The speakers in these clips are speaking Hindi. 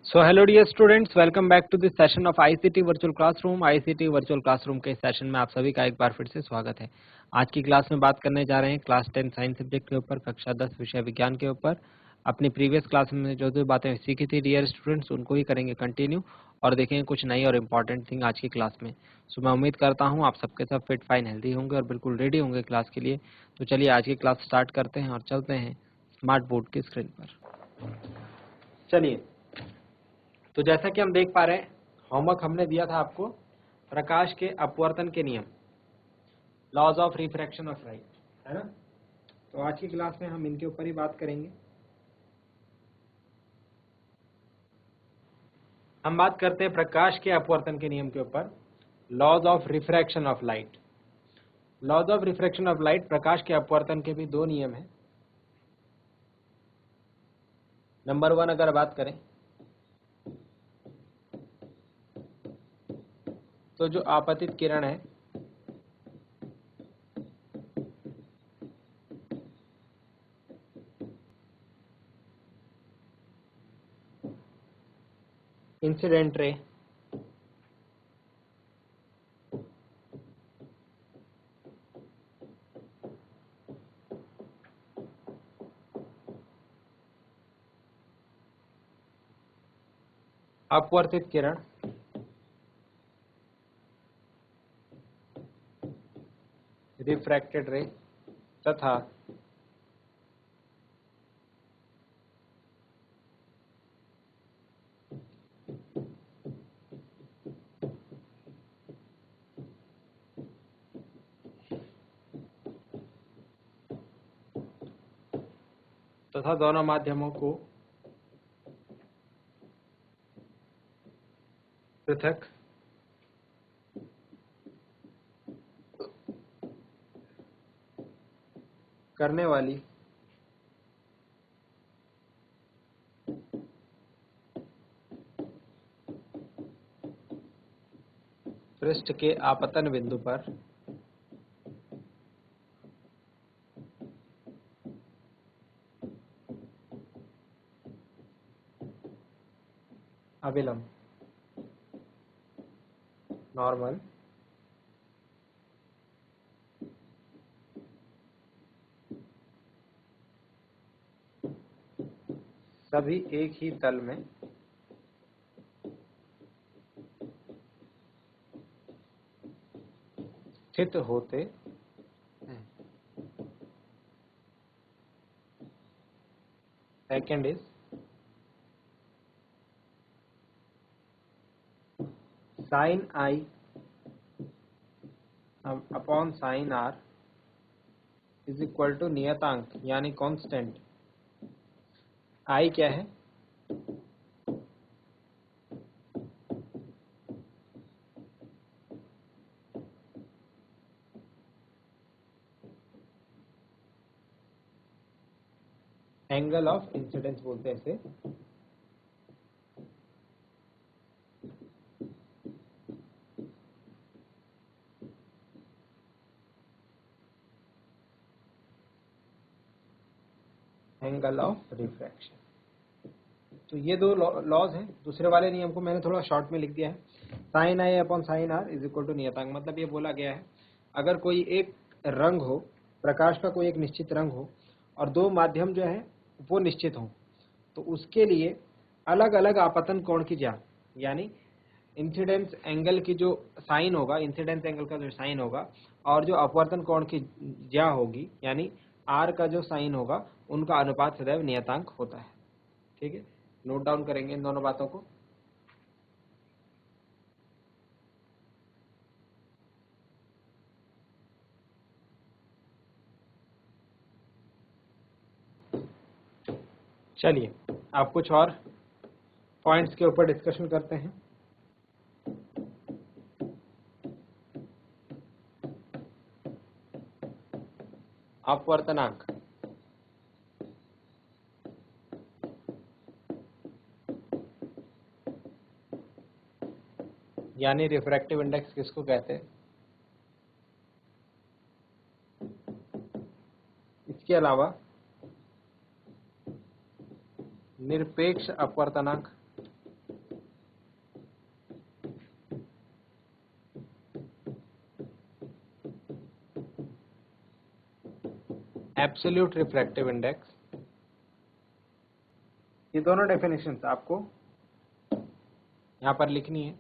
So hello dear students, welcome back to this session of ICT Virtual Classroom। ICT Virtual Classroom के सेशन में आप सभी का एक बार फिर से स्वागत है। आज की क्लास में बात करने जा रहे हैं क्लास 10 साइंस सब्जेक्ट के ऊपर, कक्षा 10 विषय विज्ञान के ऊपर। अपनी प्रीवियस क्लास में जो बातें सीखी थी डियर स्टूडेंट्स, उनको ही करेंगे कंटिन्यू और देखेंगे कुछ नई और इम्पॉर्टेंट थिंग आज की क्लास में। सो मैं उम्मीद करता हूँ आप सबके सब फिट फाइन हेल्दी होंगे और बिल्कुल रेडी होंगे क्लास के लिए। तो चलिए आज की क्लास स्टार्ट करते हैं और चलते हैं स्मार्ट बोर्ड की स्क्रीन पर। चलिए, तो जैसा कि हम देख पा रहे हैं, होमवर्क हमने दिया था आपको प्रकाश के अपवर्तन के नियम, laws of refraction of light, है ना। तो आज की क्लास में हम इनके ऊपर ही बात करेंगे। हम बात करते हैं प्रकाश के अपवर्तन के नियम के ऊपर, laws of refraction of light. Laws of refraction of light, प्रकाश के अपवर्तन के भी दो नियम हैं। नंबर 1 अगर बात करें तो जो आपतित किरण है इंसिडेंट रे, अपवर्तित किरण, रिफ्रैक्टेड रे तथा दोनों माध्यमों को पृथक करने वाली पृष्ठ के आपतन बिंदु पर अविलंब, नॉर्मल, सभी एक ही तल में स्थित होते हैं। Second is sine i upon sine r is equal to नियतांक यानी कांस्टेंट। आई क्या है? एंगल ऑफ इंसिडेंस बोलते हैं इसे। Angle of refraction. तो ये दो लॉज हैं। दूसरे वाले नियम को मैंने थोड़ा शॉर्ट में लिख दिया है। Sine i upon sine r is equal to नियतांक। मतलब ये बोला गया है, अगर कोई एक रंग हो, प्रकाश का कोई एक निश्चित रंग हो और दो माध्यम जो है वो निश्चित हो, तो उसके लिए अलग अलग आपतन कोण की ज्या, यानी इंसिडेंस एंगल की जो साइन होगा, इंसिडेंस एंगल का जो साइन होगा और जो अपवर्तन कोण की ज्या होगी यानी आर का जो साइन होगा, उनका अनुपात सदैव नियतांक होता है। ठीक है, नोट डाउन करेंगे इन दोनों बातों को। चलिए, आप कुछ और पॉइंट्स के ऊपर डिस्कशन करते हैं। अपवर्तनांक यानी रिफ्रैक्टिव इंडेक्स किसको कहते हैं? इसके अलावा निरपेक्ष अपवर्तनांक एब्सोल्यूट रिफ्रैक्टिव इंडेक्स, ये दोनों डेफिनेशंस आपको यहाँ पर लिखनी है,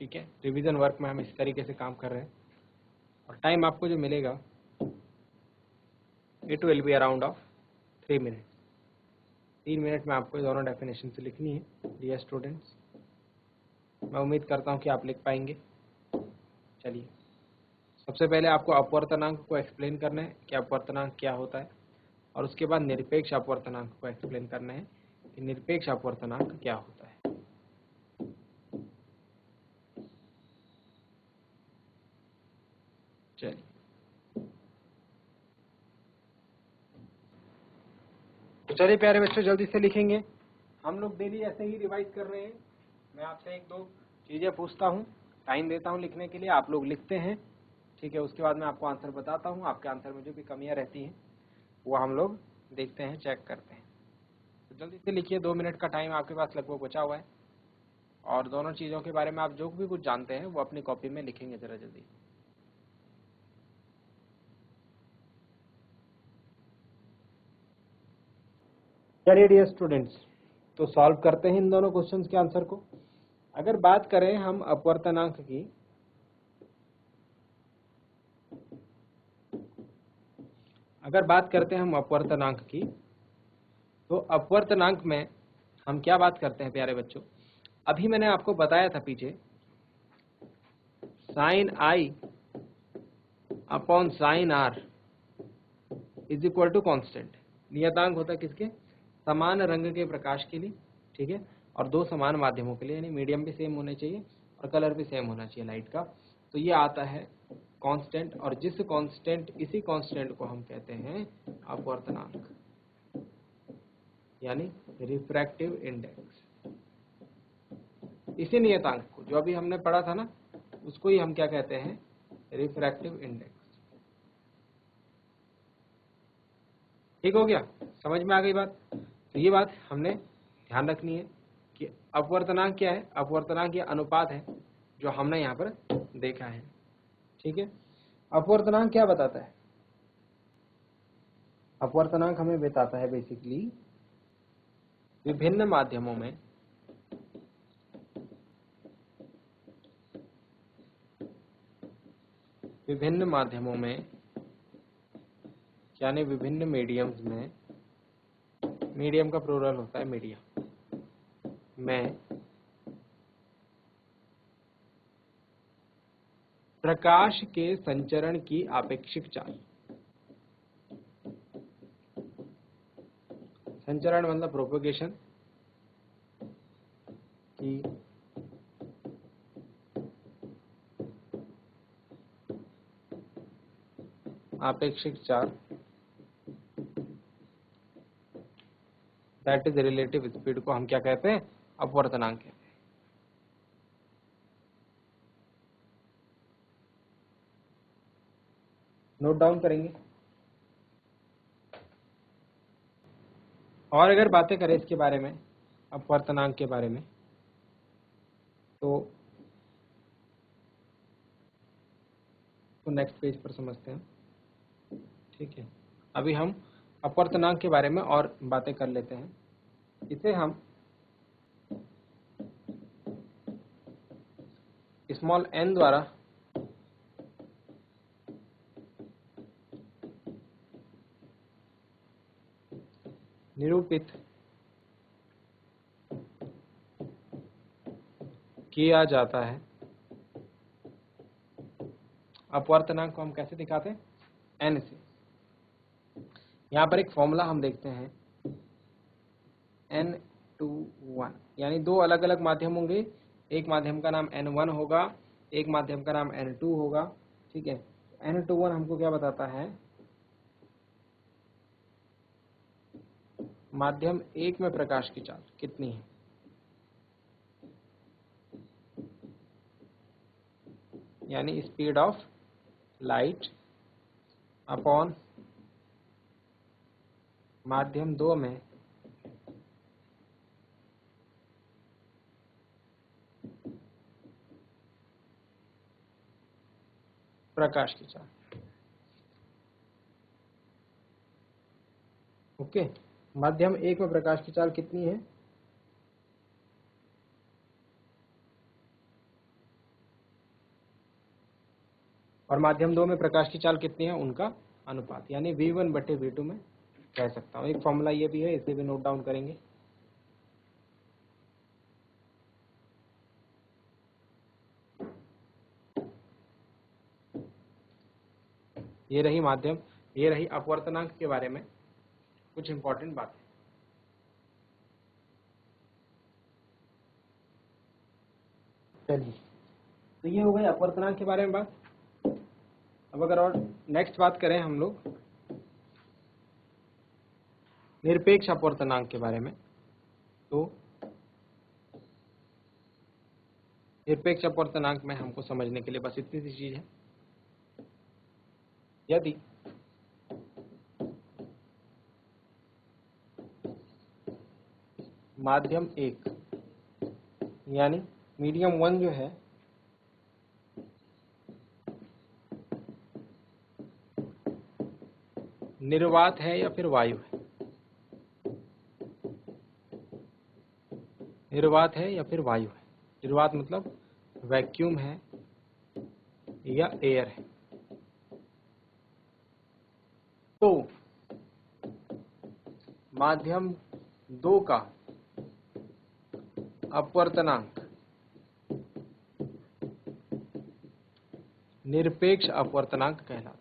ठीक है। रिवीजन वर्क में हम इस तरीके से काम कर रहे हैं और टाइम आपको जो मिलेगा it will be around of 3 minute. 3 minute में आपको ये दोनों डेफिनेशन से लिखनी है डियर स्टूडेंट्स। मैं उम्मीद करता हूँ कि आप लिख पाएंगे। चलिए, सबसे पहले आपको अपवर्तनांक को एक्सप्लेन करना है कि अपवर्तनांक क्या होता है, और उसके बाद निरपेक्ष अपवर्तनांक को एक्सप्लेन करना है कि निरपेक्ष अपवर्तनांक क्या होता है। चलिए, तो चलिए प्यारे बच्चों, जल्दी से लिखेंगे। हम लोग डेली ऐसे ही रिवाइज कर रहे हैं। मैं आपसे 1-2 चीजें पूछता हूँ, टाइम देता हूँ लिखने के लिए, आप लोग लिखते हैं, ठीक है। उसके बाद मैं आपको आंसर बताता हूँ। आपके आंसर में जो भी कमियां रहती हैं वो हम लोग देखते हैं, चेक करते हैं। तो जल्दी से लिखिए, 2 मिनट का टाइम आपके पास लगभग बचा हुआ है, और दोनों चीज़ों के बारे में आप जो भी कुछ जानते हैं वो अपनी कॉपी में लिखेंगे जरा जल्दी। चलिए डियर स्टूडेंट्स, तो सॉल्व करते हैं इन दोनों क्वेश्चंस के आंसर को। अगर बात करें हम अपवर्तनांक की, अगर बात करते हैं हम अपवर्तनांक की, तो अपवर्तनांक में हम क्या बात करते हैं प्यारे बच्चों। अभी मैंने आपको बताया था पीछे, sine i upon sine r is equal to constant. नियतांक होता है किसके, समान रंग के प्रकाश के लिए, ठीक है, और 2 समान माध्यमों के लिए, यानी मीडियम भी सेम होने चाहिए और कलर भी सेम होना चाहिए लाइट का। तो ये आता है कांस्टेंट, और जिस कांस्टेंट, इसी कांस्टेंट को हम कहते हैं अपवर्तनांक, यानी रिफ्रैक्टिव इंडेक्स। इसी नियतांक को जो अभी हमने पढ़ा था ना, उसको ही हम क्या कहते हैं, रिफ्रैक्टिव इंडेक्स। ठीक हो गया, समझ में आ गई बात। तो ये बात हमने ध्यान रखनी है कि अपवर्तनांक क्या है। अपवर्तनांक या अनुपात है जो हमने यहाँ पर देखा है, ठीक है। अपवर्तनांक क्या बताता है, अपवर्तनांक हमें बताता है बेसिकली विभिन्न माध्यमों में यानी विभिन्न मीडियम्स में, मीडियम का प्लूरल होता है मीडिया में, प्रकाश के संचरण की आपेक्षिक चाल। संचरण मतलब प्रोपगेशन की आपेक्षिक चाल, दैट इज रिलेटिव स्पीड, को हम क्या कहते हैं, अपवर्तनांक कहते हैं। नोट डाउन करेंगे। और अगर बातें करें इसके बारे में, अपवर्तनांक के बारे में, तो नेक्स्ट पेज पर समझते हैं, ठीक है। अभी हम अपवर्तनांक के बारे में और बातें कर लेते हैं। इसे हम स्मॉल n द्वारा निरूपित किया जाता है। अपवर्तनांक को हम कैसे दिखाते हैं, n से। यहाँ पर एक फॉर्मूला हम देखते हैं, n/1, यानी 2 अलग अलग माध्यम होंगे। एक माध्यम का नाम n1 होगा, एक माध्यम का नाम n2 होगा, ठीक है। n/1 हमको क्या बताता है, माध्यम 1 में प्रकाश की चाल कितनी है, यानी स्पीड ऑफ लाइट अपॉन माध्यम 2 में प्रकाश की चाल। ओके, माध्यम 1 में प्रकाश की चाल कितनी है? और माध्यम 2 में प्रकाश की चाल कितनी है, उनका अनुपात, यानी V1 बटे V2 में कह सकता हूँ। एक फॉर्मूला ये भी है, इसे भी नोट डाउन करेंगे। ये रही माध्यम, ये रही अपवर्तनांक के बारे में कुछ इंपॉर्टेंट बातें। चलिए, तो ये हो गई अपवर्तनांक के बारे में बात। अब अगर और नेक्स्ट बात करें हम लोग निरपेक्ष अपवर्तनांक के बारे में, तो निरपेक्ष अपवर्तनांक में हमको समझने के लिए बस इतनी सी चीज है। यदि माध्यम 1 यानी मीडियम 1 जो है निर्वात है या फिर वायु है, निर्वात है या फिर वायु है, निर्वात मतलब वैक्यूम है या एयर है, तो माध्यम 2 का अपवर्तनांक निरपेक्ष अपवर्तनांक कहलाता है।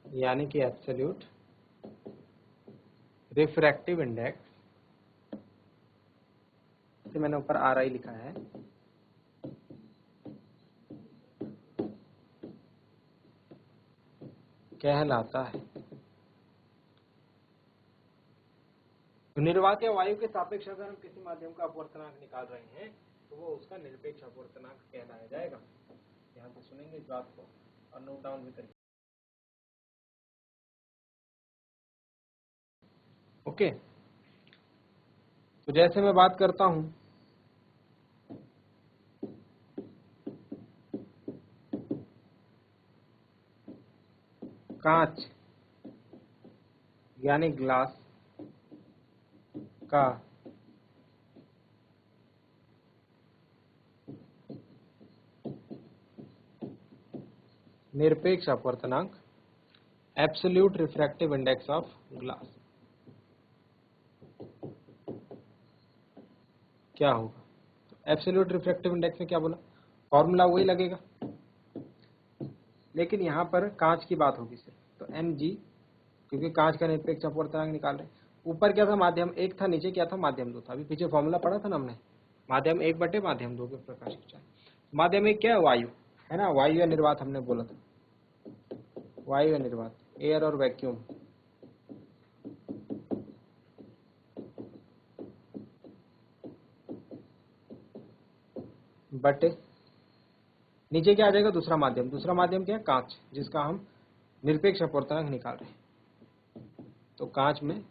यानी कि एब्सोल्यूट रिफ्रैक्टिव इंडेक्स, से मैंने ऊपर RI लिखा है, कहलाता है। तो निर्वात या वायु के सापेक्ष अगर हम किसी माध्यम का अपवर्तनांक निकाल रहे हैं तो वो उसका निरपेक्ष अपवर्तनांक कहलाया जाएगा। ध्यान से सुनेंगे इस बात को और नोट डाउन भी करेंगे। ओके, तो जैसे मैं बात करता हूं कांच यानी ग्लास का निरपेक्ष अपवर्तनांक, absolute refractive index of glass, क्या होगा? तो एब्सोल्यूट रिफ्रैक्टिव इंडेक्स में क्या बोला, फॉर्मूला वही लगेगा, लेकिन यहाँ पर कांच की बात होगी सिर्फ, तो mg, क्योंकि कांच का निरपेक्ष अपवर्तनांक निकाल रहे हैं। ऊपर क्या था, माध्यम 1 था, नीचे क्या था, माध्यम 2 था। अभी पीछे फॉर्मूला पढ़ा था ना हमने, माध्यम 1 बटे माध्यम 2 पे प्रकाश की चाल। माध्यम 1 क्या है, वायु है ना, वायु या निर्वात हमने बोला था, वायु या निर्वात, एयर और वैक्यूम। बटे नीचे क्या आ जाएगा, दूसरा माध्यम, दूसरा माध्यम क्या है, कांच, जिसका हम निरपेक्ष अपवर्तनांक निकाल रहे हैं। तो कांच में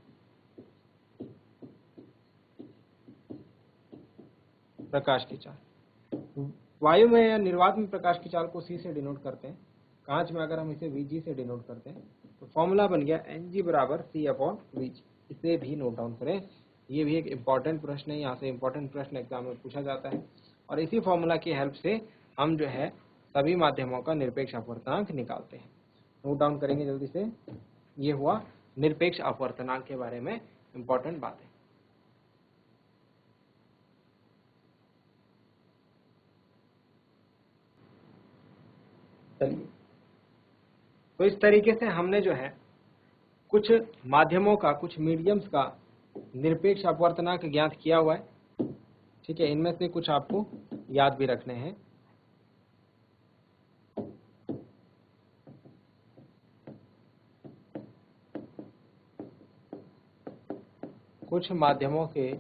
प्रकाश की चाल, वायु में या निर्वात में प्रकाश की चाल को C से डिनोट करते हैं, कांच में अगर हम इसे Vg से डिनोट करते हैं तो फॉर्मूला बन गया Ng बराबर C/Vg। इसे भी नोट डाउन करें, ये भी एक इम्पॉर्टेंट प्रश्न है, यहाँ से इम्पॉर्टेंट प्रश्न एग्जाम में पूछा जाता है। और इसी फॉर्मूला की हेल्प से हम जो है सभी माध्यमों का निरपेक्ष अपवर्तनांक निकालते हैं। नोट डाउन करेंगे जल्दी से, ये हुआ निरपेक्ष अपवर्तनांक के बारे में इम्पॉर्टेंट बातें। चलिए, तो इस तरीके से हमने जो है कुछ माध्यमों का, कुछ मीडियम्स का निरपेक्ष अपवर्तनांक ज्ञात किया हुआ है। ठीक है, इनमें से कुछ आपको याद भी रखने हैं। कुछ माध्यमों के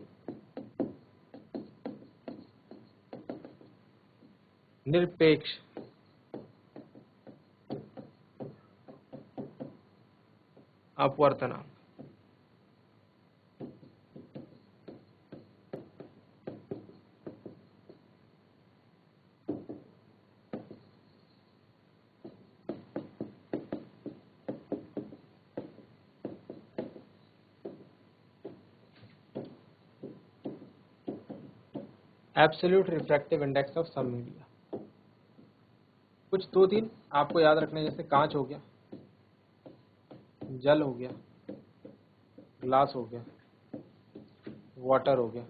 निरपेक्ष अपवर्तनांक, absolute refractive index of some media. कुछ 2-3 आपको याद रखने, जैसे कांच हो गया, जल हो गया, ग्लास हो गया, वाटर हो गया,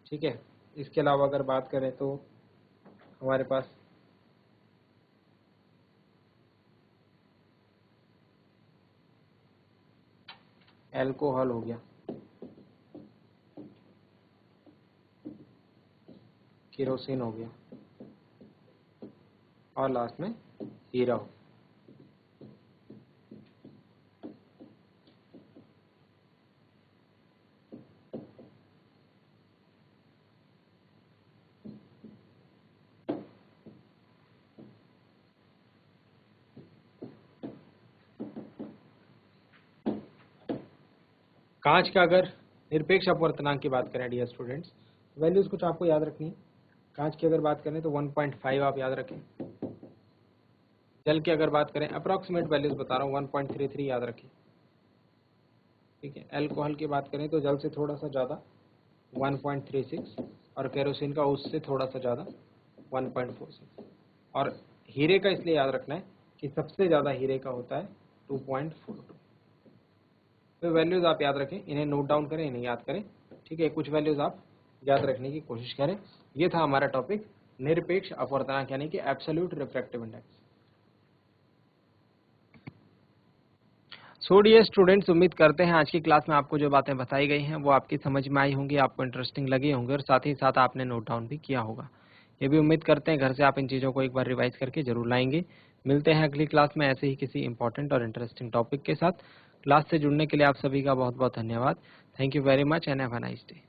ठीक है। इसके अलावा अगर बात करें तो हमारे पास एल्कोहल हो गया, केरोसिन हो गया, और लास्ट में हीरा हो। कांच का अगर निरपेक्ष अपवर्तनांक की बात करें डियर स्टूडेंट्स, वैल्यूज कुछ आपको याद रखनी है। कांच की अगर बात करें तो 1.5 आप याद रखें। जल की अगर बात करें, अप्रॉक्सीमेट वैल्यूज बता रहा हूँ, 1.33 याद रखें, ठीक है। अल्कोहल की बात करें तो जल से थोड़ा सा ज़्यादा 1.36, और केरोसिन का उससे थोड़ा सा ज़्यादा 1.46। और हीरे का इसलिए याद रखना है कि सबसे ज़्यादा हीरे का होता है 2.42। तो वैल्यूज आप याद रखें, इन्हें नोट डाउन करें, इन्हें याद करें, ठीक है। कुछ वैल्यूज आप याद रखने की कोशिश करें। ये था हमारा टॉपिक निरपेक्ष अपवर्तनांक यानी कि absolute refractive index. So dear students, उम्मीद करते हैं आज की क्लास में आपको जो बातें बताई गई हैं वो आपकी समझ में आई होंगी, आपको इंटरेस्टिंग लगी होंगी, और साथ ही साथ आपने नोट डाउन भी किया होगा। ये भी उम्मीद करते हैं घर से आप इन चीज़ों को एक बार रिवाइज करके जरूर लाएंगे। मिलते हैं अगली क्लास में ऐसे ही किसी इंपॉर्टेंट और इंटरेस्टिंग टॉपिक के साथ। क्लास से जुड़ने के लिए आप सभी का बहुत बहुत धन्यवाद। Thank you very much and have a nice day.